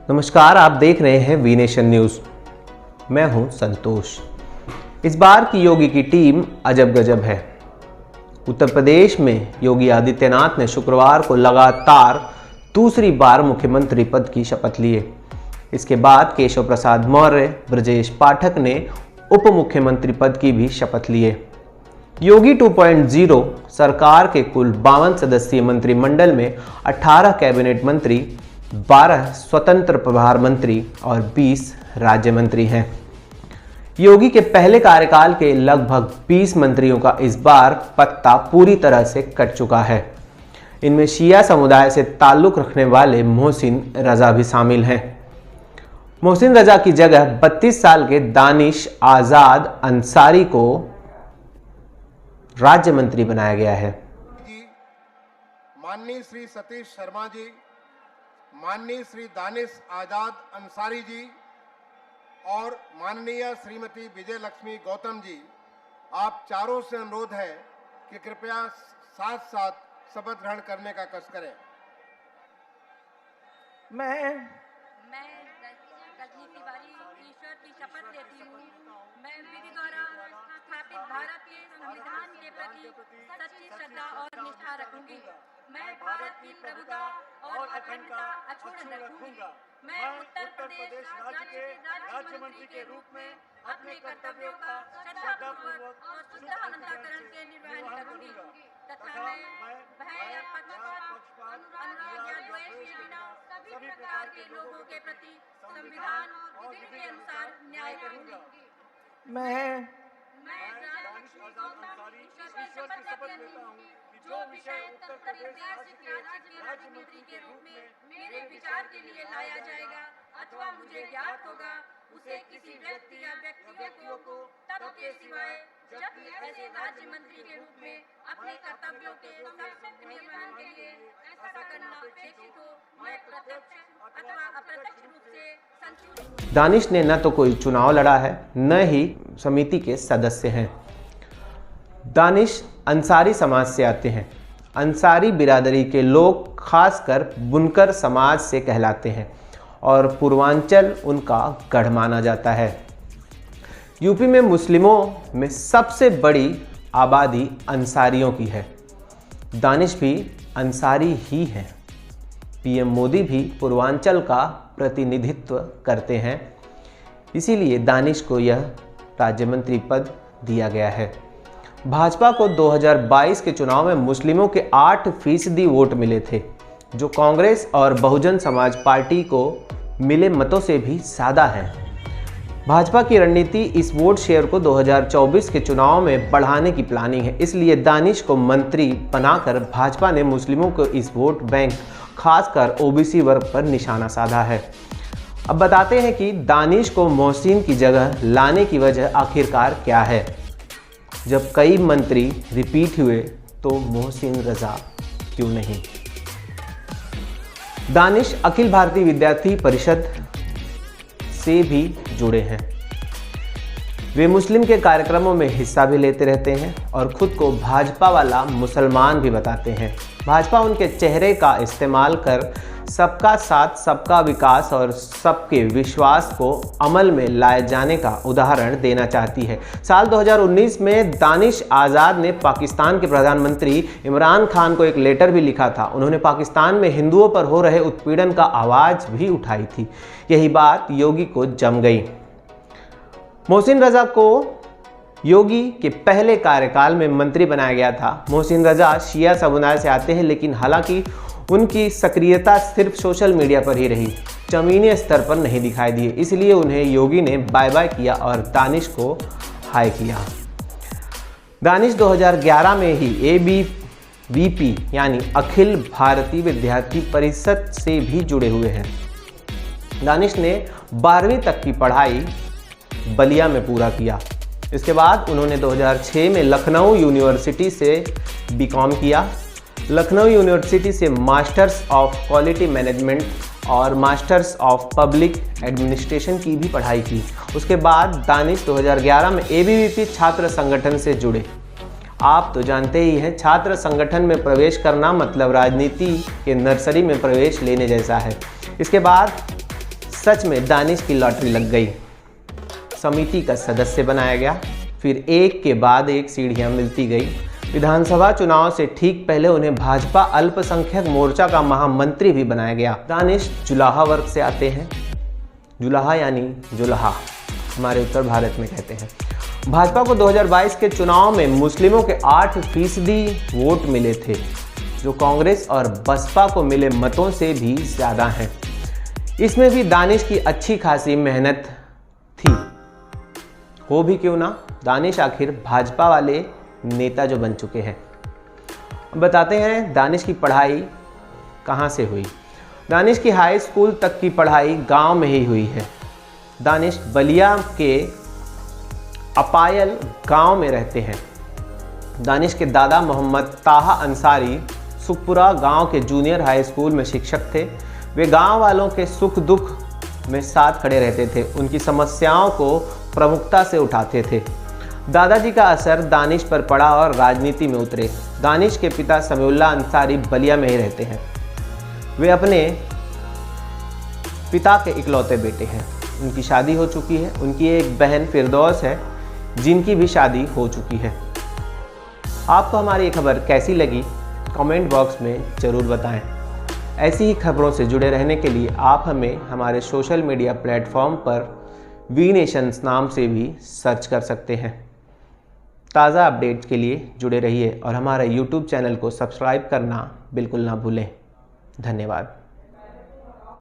नमस्कार, आप देख रहे हैं वी नेशन न्यूज़। मैं हूं संतोष। इस बार की योगी की टीम अजब गजब है। उत्तर प्रदेश में योगी आदित्यनाथ ने शुक्रवार को लगातार दूसरी बार मुख्यमंत्री पद की शपथ लिए। इसके बाद केशव प्रसाद मौर्य, ब्रजेश पाठक ने उप मुख्यमंत्री पद की भी शपथ लिए। योगी 2.0 सरकार के कुल 52 सदस्यीय मंत्रिमंडल में 18 कैबिनेट मंत्री, 12 स्वतंत्र प्रभार मंत्री और 20 राज्य मंत्री हैं। योगी के पहले कार्यकाल के लगभग 20 मंत्रियों का इस बार पत्ता पूरी तरह से कट चुका है। इनमें शिया समुदाय से ताल्लुक रखने वाले मोहसिन रजा भी शामिल हैं। मोहसिन रजा की जगह 32 साल के दानिश आजाद अंसारी को राज्य मंत्री बनाया गया है। माननीय श्री सतीश शर्मा जी, माननीय श्री दानिश आजाद अंसारी जी और माननीय श्रीमती विजय लक्ष्मी गौतम जी, आप चारों से अनुरोध है कि कृपया साथ साथ शपथ ग्रहण करने का कष्ट करें। मैं रजनी तिवारी ईश्वर की शपथ लेती हूँ। मैं विधि द्वारा स्थापित भारत के संविधान के प्रति सच्ची श्रद्धा और निष्ठा रखूंगी। मैं भारत की प्रभुता और अखंडता अक्षुण्ण रखूंगी। मैं उत्तर प्रदेश राज्य के राज्य मंत्री के रूप में अपने कर्तव्यों का श्रद्धापूर्वक और शुद्ध अंतःकरण से निर्वहन करूंगी तथा मैं भय या पक्षपात, अनुराग या द्वेष के बिना सभी प्रकार के लोगों के प्रति संविधान और विधि के अनुसार न्याय करूंगी। मैं शपथ लेता हूँ कि जो विषय उत्तर प्रदेश के राज्य मंत्री के रूप में मेरे विचार के लिए लाया जाएगा अथवा मुझे ज्ञात होगा, उसे किसी व्यक्ति या व्यक्तियों को तब के सिवाय जब ऐसे राज्य मंत्री के रूप में अपने कर्तव्यों के सशक्त निर्वहन के लिए ऐसा करना अपेक्षित हो, मैं प्रत्यक्ष अथवा अप्रत्यक्ष रूप से संतुष्ट। दानिश ने न तो कोई चुनाव लड़ा है, न ही समिति के सदस्य हैं। दानिश अंसारी समाज से आते हैं। अंसारी बिरादरी के लोग खासकर बुनकर समाज से कहलाते हैं और पूर्वांचल उनका गढ़ माना जाता है। यूपी में मुस्लिमों में सबसे बड़ी आबादी अंसारियों की है। दानिश भी अंसारी ही हैं। पीएम मोदी भी पूर्वांचल का प्रतिनिधित्व करते हैं, इसीलिए दानिश को यह राज्य मंत्री पद दिया गया है। भाजपा को 2022 के चुनाव में मुस्लिमों के 8% वोट मिले थे, जो कांग्रेस और बहुजन समाज पार्टी को मिले मतों से भी ज़्यादा है। भाजपा की रणनीति इस वोट शेयर को 2024 के चुनाव में बढ़ाने की प्लानिंग है। इसलिए दानिश को मंत्री बनाकर भाजपा ने मुस्लिमों को इस वोट बैंक, खासकर ओबीसी वर्ग पर निशाना साधा है। अब बताते हैं कि दानिश को मोहसिन की जगह लाने की वजह आखिरकार क्या है। जब कई मंत्री रिपीट हुए तो मोहसिन रजा क्यों नहीं। दानिश अखिल भारतीय विद्यार्थी परिषद से भी जुड़े हैं। वे मुस्लिम के कार्यक्रमों में हिस्सा भी लेते रहते हैं और खुद को भाजपा वाला मुसलमान भी बताते हैं। भाजपा उनके चेहरे का इस्तेमाल कर सबका साथ, सबका विकास और सबके विश्वास को अमल में लाए जाने का उदाहरण देना चाहती है। साल 2019 में दानिश आज़ाद ने पाकिस्तान के प्रधानमंत्री इमरान खान को एक लेटर भी लिखा था। उन्होंने पाकिस्तान में हिंदुओं पर हो रहे उत्पीड़न का आवाज़ भी उठाई थी। यही बात योगी को जम गई। मोहसिन रजा को योगी के पहले कार्यकाल में मंत्री बनाया गया था। मोहसिन रजा शिया समुदाय से आते हैं, लेकिन हालांकि उनकी सक्रियता सिर्फ सोशल मीडिया पर ही रही, जमीनी स्तर पर नहीं दिखाई दिए। इसलिए उन्हें योगी ने बाय बाय किया और दानिश को हाय किया। दानिश 2011 में ही ABVP यानी अखिल भारतीय विद्यार्थी परिषद से भी जुड़े हुए हैं। दानिश ने 12वीं तक की पढ़ाई बलिया में पूरा किया। इसके बाद उन्होंने 2006 में लखनऊ यूनिवर्सिटी से बीकॉम किया। लखनऊ यूनिवर्सिटी से मास्टर्स ऑफ क्वालिटी मैनेजमेंट और मास्टर्स ऑफ पब्लिक एडमिनिस्ट्रेशन की भी पढ़ाई की। उसके बाद दानिश 2011 में ABVP छात्र संगठन से जुड़े। आप तो जानते ही हैं, छात्र संगठन में प्रवेश करना मतलब राजनीति के नर्सरी में प्रवेश लेने जैसा है। इसके बाद सच में दानिश की लॉटरी लग गई। समिति का सदस्य बनाया गया, फिर एक के बाद एक सीढ़ियां मिलती गई। विधानसभा चुनाव से ठीक पहले उन्हें भाजपा अल्पसंख्यक मोर्चा का महामंत्री भी बनाया गया। दानिश जुलाहा वर्ग से आते हैं। जुलाहा यानी जुलाहा हमारे उत्तर भारत में कहते हैं। भाजपा को 2022 के चुनाव में मुस्लिमों के 8% वोट मिले थे, जो कांग्रेस और बसपा को मिले मतों से भी ज़्यादा हैं। इसमें भी दानिश की अच्छी खासी मेहनत थी। हो भी क्यों ना, दानिश आखिर भाजपा वाले नेता जो बन चुके हैं। बताते हैं दानिश की पढ़ाई कहाँ से हुई। दानिश की हाई स्कूल तक की पढ़ाई गांव में ही हुई है। दानिश बलिया के अपायल गांव में रहते हैं। दानिश के दादा मोहम्मद ताहा अंसारी सुखपुरा गांव के जूनियर हाई स्कूल में शिक्षक थे। वे गांव वालों के सुख दुख में साथ खड़े रहते थे, उनकी समस्याओं को प्रमुखता से उठाते थे। दादाजी का असर दानिश पर पड़ा और राजनीति में उतरे। दानिश के पिता समीउल्लाह अंसारी बलिया में ही रहते हैं। वे अपने पिता के इकलौते बेटे हैं। उनकी शादी हो चुकी है। उनकी एक बहन फिरदौस है, जिनकी भी शादी हो चुकी है। आपको हमारी ये खबर कैसी लगी कमेंट बॉक्स में ज़रूर बताएं। ऐसी ही खबरों से जुड़े रहने के लिए आप हमें हमारे सोशल मीडिया प्लेटफॉर्म पर वी नेशंस नाम से भी सर्च कर सकते हैं। ताज़ा अपडेट्स के लिए जुड़े रहिए और हमारे YouTube चैनल को सब्सक्राइब करना बिल्कुल ना भूलें। धन्यवाद।